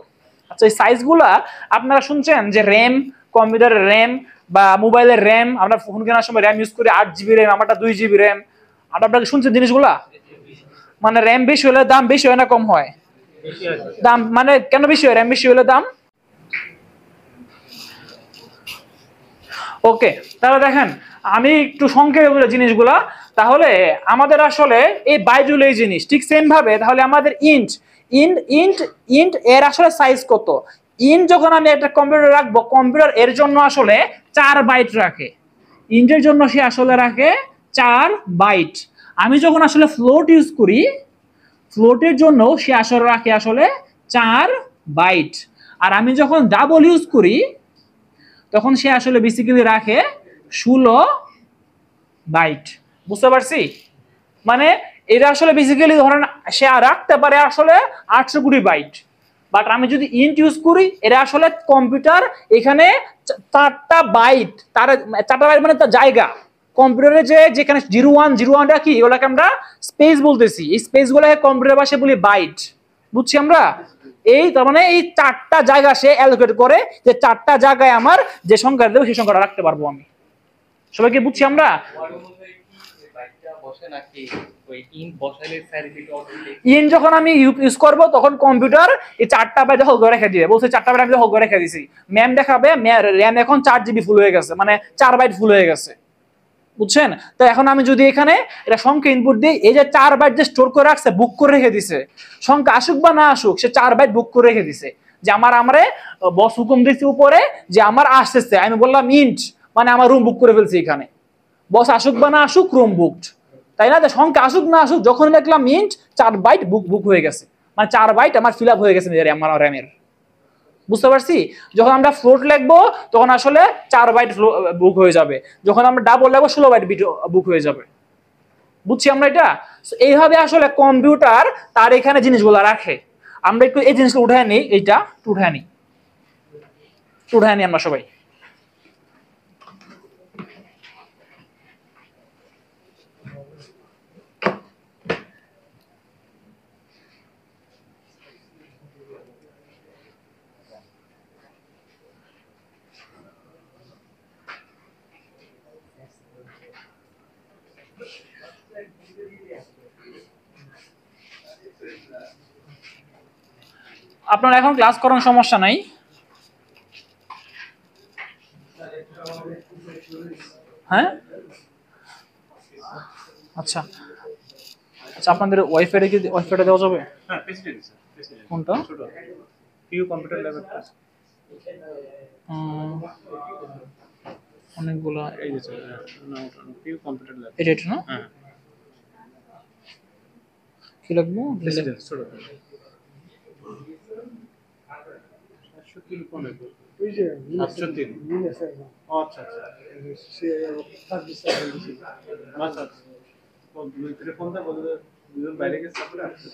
আচ্ছা, এই সাইজগুলা আপনারা শুনছেন যে র্যাম, কম্পিউটারের র্যাম বা মোবাইলের র্যাম, আমরা ফোন কেনার সময় র্যাম ইউজ করি 8 GB র্যাম, আমারটা 2 GB র্যাম। আর আপনারা শুনছেন জিনিসগুলা? মানে র্যাম বেশি হলে দাম বেশি হয় না কম হয়? দাম মানে কেন বেশি হয়? র্যাম বেশি হলে দাম। ওকে, তাহলে দেখেন আমি একটু সংক্ষেপে বলি জিনিসগুলা। তাহলে আমাদের আসলে এই বাইজুল এই জিনিস ঠিক সেম ভাবে, তাহলে আমাদের ইন্ট ইন্ট ইন্ট ইন্ট এর আসলে সাইজ কত। ইন্ট যখন আমি একটা কম্পিউটার রাখবো, কম্পিউটার এর জন্য আসলে 4 বাইট রাখে। ইন্টের জন্য সে আসলে রাখে 4 বাইট। আমি যখন আসলে ফ্লোট ইউজ করি, ফ্লোটের জন্য সে আসলে রাখে আসলে 4 বাইট। আর আমি যখন ডাবল ইউজ করি, তখন সে আসলে বেসিক্যালি রাখে 16 বাইট। বুঝতে পারছি? মানে এটা আসলে বেসিক্যালি ধরেন সে রাখতে পারে আসলে 800 কোটি বাইট। বাট আমি যদি ইন্ট ইউজ করি, এটা আসলে কম্পিউটার এখানে 4টা বাইট, তার 4টা বাইট মানে তার জায়গা। কম্পিউটারে যেখানে 01 কি, এগুলোকে আমরা স্পেস বলতেছি। এই স্পেসগুলোকে কম্পিউটার ভাষায় বলি বাইট। বুঝছি আমরা? এই তার মানে এই 4টা জায়গা সে অ্যালোকেট করে, যে 4টা জায়গায় আমার যে সংখ্যা দেবো সেই সংখ্যাটা রাখতে পারবো আমি। সবাইকে বুঝছি আমরা? ইন যখন আমি ইউজ করবো, তখন কম্পিউটার এই 4টা বাইট হোল্ড করে রেখে দিবে। বলছে 4টা বাইট আমি হোল্ড করে রেখে দিছি। ম্যাম দেখাবে র্যাম এখন 4 GB ফুল হয়ে গেছে, মানে 4 বাইট ফুল হয়ে গেছে। বুঝছেন? তো এখন আমি যদি এখানে এটা সংখ্যা ইনপুট দিই, এই যে 4 বাইট যে স্টোর করে রাখছে, বুক করে রেখে দিছে, সংখ্যা আসুক বা না আসুক, সে 4 বাইট বুক করে রেখে দিছে। যে আমারে বস হুকুম দিচ্ছে উপরে যে আমার আসতেছে, আমি বললাম ইন্ট, মানে আমার রুম বুক করে ফেলছি এখানে। বস আসুক বা না আসুক রুম বুকড, তাই না? সংখ্যা আসুক না আসুক, যখন দেখলাম ইন্ট 4 বাইট বুক হয়ে গেছে, মানে 4 বাইট আমার ফিল আপ হয়ে গেছে আমার র্যামের। বুঝতে পারছি? যখন আমরা ফ্লোট লিখবো তখন আসলে 4 বাইট বুক হয়ে যাবে, যখন আমরা ডাবল লিখবো 16 বাইট বুক হয়ে যাবে। বুঝছি আমরা এটা? এইভাবে আসলে কম্পিউটার তার এখানে জিনিসগুলো রাখে। আমরা একটু এই জিনিসটা উঠায় নিই, এইটা উঠায় নিই, আমরা সবাই। আপনারা এখন ক্লাস করার সমস্যা নাই। হ্যাঁ আচ্ছা আচ্ছা, আপনাদের ওয়াইফাই কি ওয়াইফাইটা দেওয়া যাবে? হ্যাঁ, প্রেসিডেন্ট স্যার, প্রেসিডেন্ট কোনটা? ছোট পিইউ কম্পিউটার ল্যাব একটা আছে। অনেকগুলো। এই যে স্যার, না ওটা না, পিইউ কম্পিউটার ল্যাব। এটা না? হ্যাঁ, কি লাগবে? প্রেসিডেন্ট ছোট 703 কোন আছে? ওই যে 703। মিনে স্যার, ও আচ্ছা আচ্ছা সে সার্ভিস সার্ভিস আচ্ছা আচ্ছা। ও দুই ফোনটা বলে দুজন বাইরে গেছে তারপরে আসছে।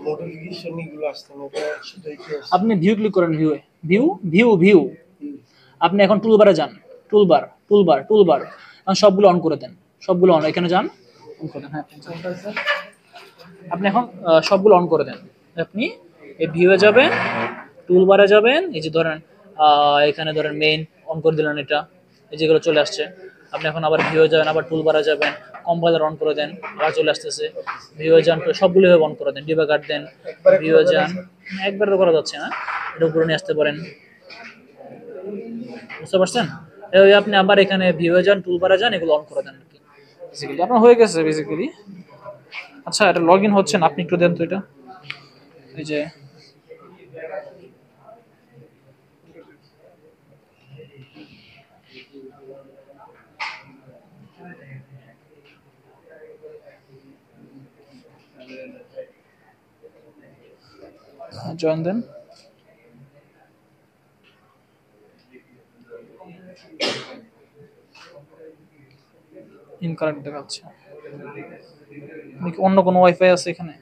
নোটিফিকেশন এগুলো আসছে না, এটা সেটাই কি আছে? আপনি ভিউ ক্লিক করেন, ভিউ। আপনি এখন টুলবারে যান, টুলবার এখন সবগুলো অন করে দেন, সবগুলো অন, এখানে যান, অন করে দেন। হ্যাঁ আপনি এখন সবগুলো অন করে দেন। আপনি এই ভিউয়ে যাবেন, টুলবারে যাবেন, এই যে ধরেন এখানে ধরেন মেইন অন করে দিলেন, এটা এই যেগুলো চলে আসছে। আপনি এখন আবার ভিউয়ে যাবেন, আবার টুলবারে যাবেন, কম্পাইলার অন করে দেন, আবার চলে আসতেছে। ভিউয়ে যান, সবগুলো অন করে দেন, ডিবাগার দেন, ভিউয়ে যান। একবার তো করা যাচ্ছে না, এটা উপরে নিয়ে আসতে পারেন। বুঝতে পারছেন? এই আপনি আবার এখানে ভিউয়ে যান, টুলবারে যান, এগুলো অন করে দেন আর কি। বেসিক্যালি আপনার হয়ে গেছে বেসিক্যালি। আচ্ছা, এটা লগইন হচ্ছে না, আপনি একটু দেন তো এটা, এই যে জয়েন দেন। ইনকারেক্ট দেখাচ্ছে। অন্য কোনো ওয়াইফাই আছে এখানে?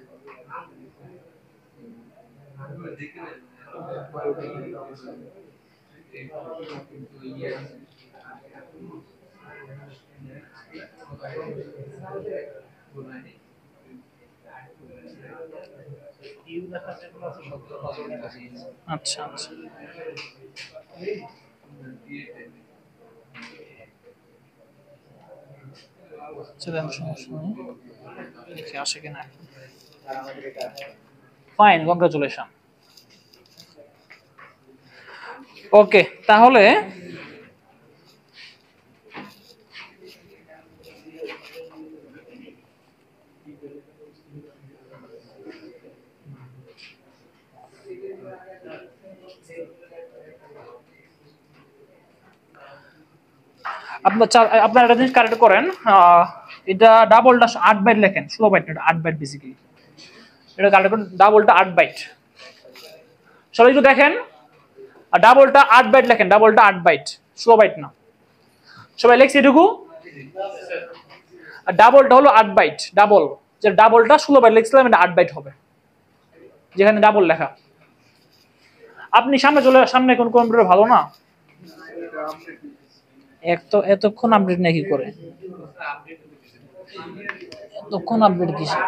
আচ্ছা আচ্ছা, সমস্যা নেই, দেখি আসে কিনা। Fine, congratulation. ওকে, তাহলে আপনার একটা জিনিস কারেক্ট করেন, এটা ডাবলটা 8 বাইট লেখেন, 16 বাইট না, 8 বাইট বেসিক্যালি। এটা কারেক্ট করেন, ডাবলটা 8 বাইট। সবাই একটু দেখেন, আর ডাবলটা 8 বাইট লেখেন, ডাবলটা 8 বাইট, 16 বাইট না। সবাই লেখছে এটুকু? আর ডাবলটা হলো 8 বাইট, ডাবল, যে ডাবলটা 16 বাইট লিখছিলাম, এটা 8 বাইট হবে যেখানে ডাবল লেখা। আপনি সামনে কোন কম্পিউটার ভালো না? এতক্ষণ আপডেট নাকি করে? এতক্ষণ আপডেট কিসে?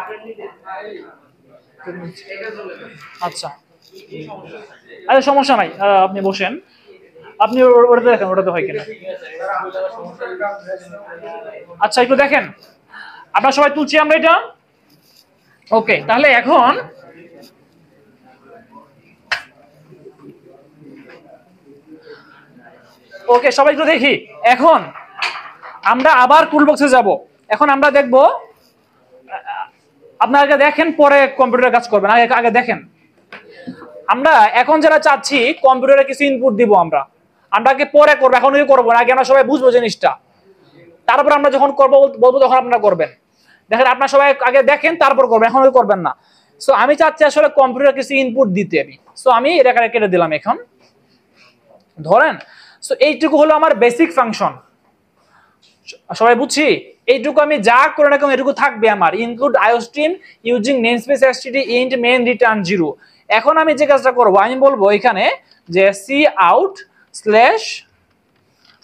আচ্ছা আরে সমস্যা নাই, আপনি বসেন, আপনি ওটাতে দেখেন, ওটাতে হয় কিনা। আচ্ছা একটু দেখেন, আপনারা সবাই তুলছি আমরা এটা। ওকে, তাহলে এখন ওকে সবাই একটু দেখি। এখন আমরা আবার টুলবক্সে যাব। এখন আমরা দেখব, আপনারা দেখেন পরে কম্পিউটারে কাজ করবেন, আগে আগে দেখেন। আমরা এখন যারা চাচ্ছি কম্পিউটারে কিছু ইনপুট দিব, আমরা আগে পরে করবো, এখন করবো না, আগে আমরা সবাই বুঝবো জিনিসটা, তারপর আমরা যখন করবো বলবো তখন আপনারা করবেন। দেখেন আপনারা সবাই আগে দেখেন তারপর করবেন, এখন করবেন না। সো আমি চাচ্ছি আসলে কম্পিউটারে কিছু ইনপুট দিতে আমি। সো আমি এটা কেটে দিলাম এখন ধরেন। সো এইটুকু হলো আমার বেসিক ফাংশন, সবাই বুঝছি? এইটুকু আমি যা করে রাখলাম এটুকু থাকবে আমার, include iostream using namespace std int main return 0। এখন আমি যে কাজটা করব, আমি বলবো এখানে যে সি আউট স্ল্যাশ,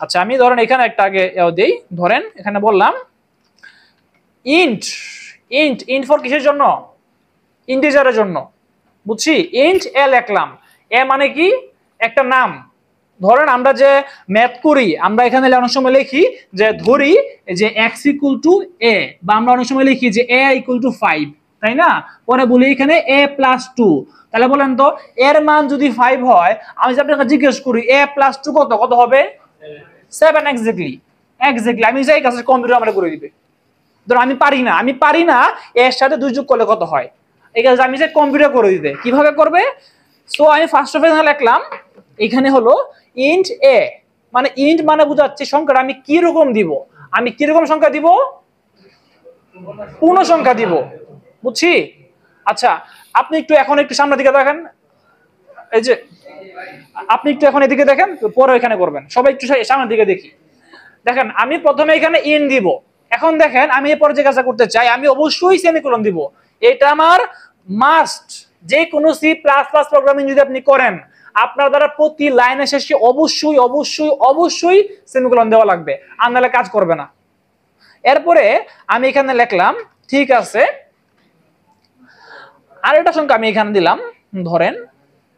আচ্ছা আমি ধরেন এখানে একটা আগে দেই, ধরেন এখানে বললাম ইন্ট ইন্ট ইন্ট ফর কিসের জন্য? ইন্টিজারের জন্য, বুঝছি? ইন্ট এ লিখলাম, এ মানে কি? একটা নাম। ধরেন আমরা যে ম্যাথ করি, আমরা এখানে অনেক সময় লিখি যে ধরি যে x = a, বা আমরা অনেক সময় লিখি যে a = 5, তাই না? পরে বলি এখানে a + 2। তাহলে বলেন তো এর মান যদি 5 হয়, আমি যদি আপনাকে জিজ্ঞেস করি a + 2 কত, কত হবে? 7 এক্স্যাক্টলি। এক্স্যাক্টলি আমি যাই কাছে কম্পিউটার আমরা করে দিবে। ধরুন আমি পারি না এর সাথে 2 যোগ করলে কত হয়, এই কাজ আমি যাই কম্পিউটার করে দিতে। কিভাবে করবে? সো আমি ফার্স্ট অফ অল লিখলাম এখানে হলো ইন্ট এ, মানে ইন্ট মানে বোঝাচ্ছে সংখ্যাটা আমি কি রকম দিব। আমি কি রকম সংখ্যা দিব? পূর্ণ সংখ্যা দিব, বুঝছি? আচ্ছা আপনি একটু এখন একটু সামনের দিকে দেখেন, এই যে আপনি একটু এখন এদিকে দেখেন, পরে এখানে করবেন। সবাই একটু সামনের দিকে দেখি। দেখেন আমি প্রথমে এখানে ইন দিব। এখন দেখেন আমি এরপর যে কাজটা করতে চাই, আমি অবশ্যই সেমিকোলন দিব। এটা আমার মাস্ট। যে কোনো সি প্লাস প্লাস প্রোগ্রামিং যদি আপনি করেন, আপনার দ্বারা প্রতি লাইনের শেষে অবশ্যই অবশ্যই অবশ্যই সেমিকোলন দেওয়া লাগবে, আর নাহলে কাজ করবে না। এরপরে আমি এখানে লিখলাম ঠিক আছে, আরেকটা সংখ্যা আমি এখানে দিলাম, ধরেন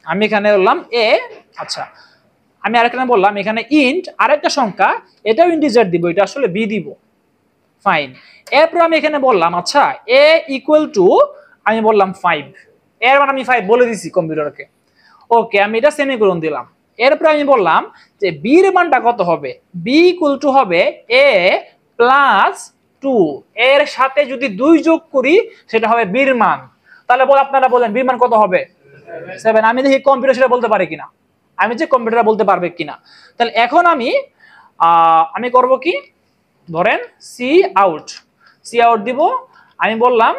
আমি এখানে বললাম এ, আচ্ছা আমি আরেকটা বললাম এখানে ইন্ট আরেকটা সংখ্যা, এটাও ইন্টিজার দিব, এটা আসলে বি দিব, ফাইন। এরপর আমি এখানে বললাম আচ্ছা এ = আমি বললাম 5, এর মানে আমি 5 বলে দিছি কম্পিউটারকে। ওকে আমি এটা সেমিকোলন দিলাম। এরপর আমি বললাম যে বি এর মানটা কত হবে? বি = হবে a + 2, এর সাথে যদি 2 যোগ করি সেটা হবে বি এর মান। তাহলে আপনারা বলেন বি এর মান কত হবে? 7। আমি দেখি কম্পিউটার সেটা বলতে পারে কিনা, আমি যে কম্পিউটার বলতে পারবে কিনা। তাহলে এখন আমি করব কি, ধরেন সি আউট দিব। আমি বললাম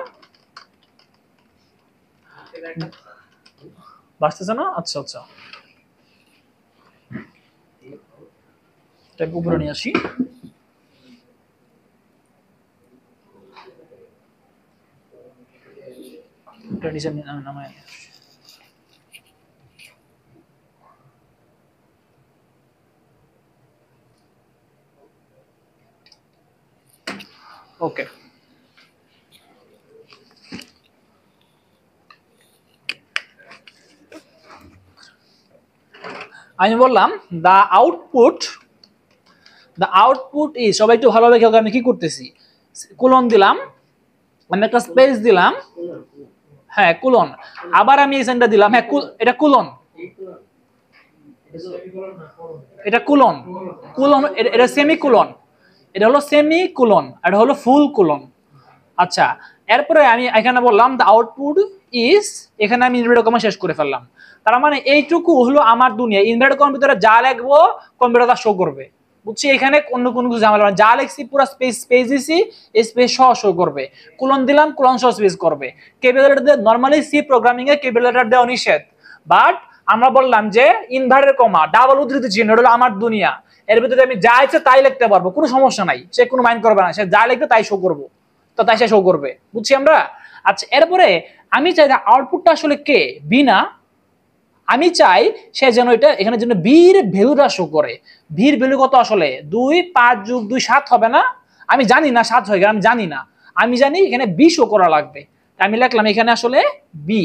বাসতেছে না, আচ্ছা আচ্ছা এটা উপরে নিয়ে আসি। এটা নিচে নামায় নিয়ে আসি। ওকে আমি বললাম দ্য আউটপুট ইজ, সবাই একটু ভালোভাবে খেয়াল করেন আমি কি করতেছি, কোলন দিলাম, আমি একটা স্পেস দিলাম, হ্যাঁ কোলন, আবার আমি এই সাইনটা দিলাম, হ্যাঁ এটা কোলন, এটা কোলন, এটা সেমিকোলন, এটা হলো সেমিকোলন, এটা হলো ফুল কোলন। আচ্ছা এরপরে আমি এখানে বললাম দ্য আউটপুট ইজ, এখানে আমি ইনভার্টেড কমা শেষ করে ফেললাম। তার মানে এইটুকু হলো আমার দুনিয়া। ইনভার্টেড কমার ভিতরে যা লিখবো কম্পিউটার তা শো করবে, বুঝছি? এখানে অন্য কোনো কিছু ঝামেলা না, যা লিখছি পুরো স্পেস দিছি, স্পেস সহ শো করবে। কোলন দিলাম, কোলন সহ স্পেস করবে। ক্যাপিটাল লেটার দিয়ে নরমালি সি প্রোগ্রামিং এ ক্যাপিটাল লেটার দেওয়া নিষেধ, বাট আমরা বললাম যে ইনভার্টেড কমা ডাবল উদ্ধৃতি চিহ্ন, এটা হলো আমার দুনিয়া। এর ভিতরে আমি যা ইচ্ছে তাই লিখতে পারবো, কোনো সমস্যা নাই, সে কোনো মাইন্ড করবে না, সে যা লিখবে তাই শো করবো, তো তাই সে শো করবে, বুঝছি আমরা? আচ্ছা এরপরে আমি চাই আউটপুটটা আসলে কে, বি না, আমি চাই সে যেন এটা এখানে যেন বির ভ্যালুটা শো করে। ভির ভ্যালু কত আসলে? 2 5 যোগ 2 7 হবে না? আমি জানি না 7 হয়ে গেল, আমি জানি না, আমি জানি এখানে বি শো করা লাগবে। আমি লিখলাম এখানে আসলে বি,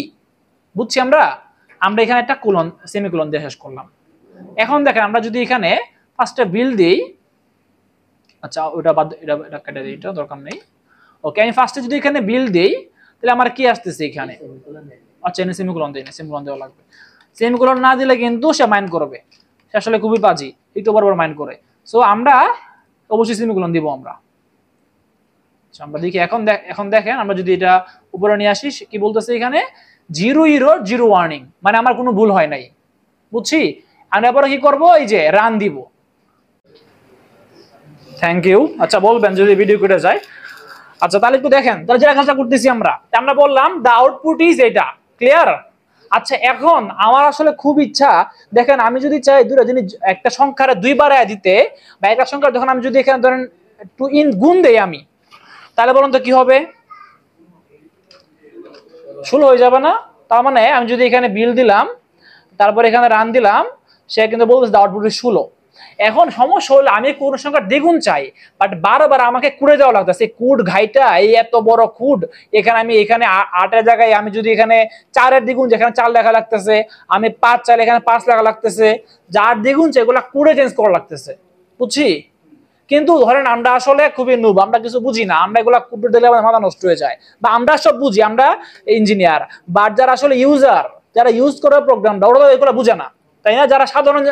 বুঝছি আমরা? আমরা এখানে একটা কোলন সেমিকোলন দিয়ে শেষ করলাম। এখন দেখেন আমরা যদি এখানে ফার্স্টে বিল দেই, আচ্ছা ওটা বাদ, এটা কেটে দিই, এটা দরকার নেই। ওকে আমি ফার্স্টে যদি এখানে বিল দেই তাহলে আমার কি আসতেছে এখানে, আচ্ছা এখানে সেমিকোলন দেই না, সেমিকোলন দেওয়া লাগবে। সেমিকোলন না দিলে কিন্তু সে মাইন্ড করবে। সে আসলে খুবই বাজি, একটু বরাবর মাইন্ড করে। সো আমরা অবশ্যই সেমিকোলন দিব আমরা। আচ্ছা আমরা দেখি এখন দেখেন আমরা যদি এটা উপরে নিয়ে আসি কি বলতেছে এখানে 0 এরর 0 ওয়ার্নিং, মানে আমার কোনো ভুল হয় নাই, বুঝছি। আমরা এবারে কি করব, এই যে রান দিব। Thank you. আচ্ছা বলবেন যদি ভিডিও কেটে যায়। আচ্ছা তাহলে একটু দেখেন তাহলে যে কাজটা করতেছি আমরা বললাম দ্য আউটপুট ইজ এটা, ক্লিয়ার। আচ্ছা এখন আমার আসলে খুব ইচ্ছা, দেখেন আমি যদি চাই দুটো জিনিস একটা সংখ্যার 2 বাড়ায় দিতে, বা একটা সংখ্যা যখন আমি যদি এখানে ধরেন টু ইন গুণ দেই আমি, তাহলে বলুন তো কি হবে, 16 হয়ে যাবে না? তার মানে আমি যদি এখানে বিল দিলাম তারপর এখানে রান দিলাম, সে কিন্তু বলতেছে দ্য আউটপুট ইজ 16। এখন সমস্যা হলো আমি কোন সংখ্যার দ্বিগুণ চাই, বাট বারবার আমাকে কুড়ে দেওয়া লাগতেছে। কুড ঘাইটা এই এত বড় কুড, এখানে 8 এর জায়গায় আমি যদি এখানে 4 এর দ্বিগুণ যেখানে 4 লেখা লাগতেছে, আমি 5 চাইলে এখানে 5 লেখা লাগতেছে, যার দ্বিগুণ চাই এগুলা কুড়ে চেঞ্জ করা লাগতেছে, বুঝছি। কিন্তু ধরেন আমরা আসলে খুবই নুব, আমরা কিছু বুঝি না, আমরা এগুলা কুড়ে দিলে আমাদের মাথা নষ্ট হয়ে যায়। বা আমরা সব বুঝি, আমরা ইঞ্জিনিয়ার, বাট যারা আসলে ইউজার, যারা ইউজ করে প্রোগ্রামটা, ওরা তো এগুলো বুঝে না, তাই না? যারা সাধারণ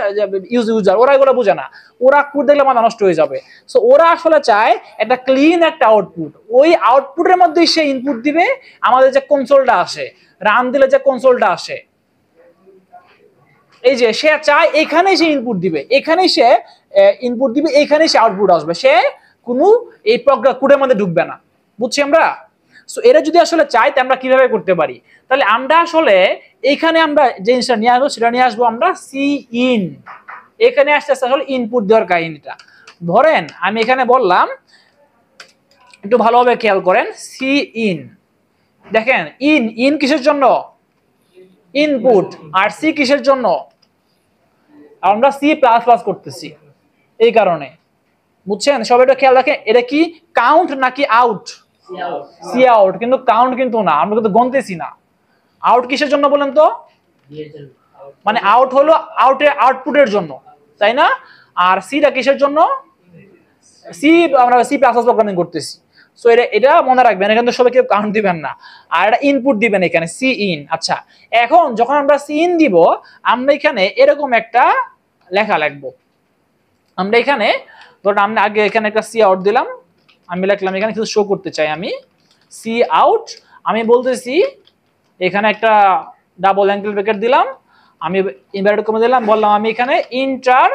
ইউজার ওরা এগুলো বুঝে না, ওরা কোড দেখলে মাথা নষ্ট হয়ে যাবে। সো ওরা আসলে চায় একটা ক্লিন একটা আউটপুট, ওই আউটপুটের মধ্যেই সে ইনপুট দিবে। আমাদের যে কনসোলটা আসে, রান দিলে যে কনসোলটা আসে, এই যে সে চায় এখানেই সে ইনপুট দিবে, এখানেই সে ইনপুট দিবে, এখানেই সে আউটপুট আসবে, সে কোনো এই প্রোগ্রাম কোডের মধ্যে ঢুকবে না, বুঝছি আমরা। সো এরা যদি আসলে চাই তা আমরা কিভাবে করতে পারি, তাহলে আমরা আসলে এখানে আমরা যে জিনিসটা নিয়ে আসবো সেটা নিয়ে আসবো আমরা সি ইন। এখানে আসতে আসলে ইনপুট দেওয়ার কাহিনীটা ধরেন আমি এখানে বললাম, একটু ভালোভাবে খেয়াল করেন, সি ইন। দেখেন ইন কিসের জন্য, ইনপুট, আর সি কিসের জন্য, আমরা সি প্লাস প্লাস করতেছি এই কারণে, বুঝছেন। সবাই একটু খেয়াল রাখেন, এটা কি কাউন্ট নাকি আউট? সি আউট, কিন্তু কাউন্ট কিন্তু না, আমরা কিন্তু গণতেছি না। আউট কিসের জন্য বলেন তো, মানে আউট হলো আউটপুটের জন্য, তাই না? আর সিটা কিসের জন্য, সি আমরা সি প্লাস প্লাস প্রোগ্রামিং করতেছি। সো এটা মনে রাখবেন, এখানে সবাই কেউ কাউন্ট দিবেন না, আর এটা ইনপুট দিবেন এখানে সি ইন। আচ্ছা এখন যখন আমরা সি ইন দিব, আমরা এখানে এরকম একটা লেখা লিখবো। আমরা এখানে ধরুন আমরা আগে এখানে একটা সি আউট দিলাম, আমি লিখলাম এখানে কিছু শো করতে চাই আমি, সি আউট, আমি বলতেছি এখানে একটা ডাবল অ্যাঙ্গেল ব্র্যাকেট দিলাম, আমি ইনভার্টেড কমা দিলাম, বললাম আমি এখানে ইন্টার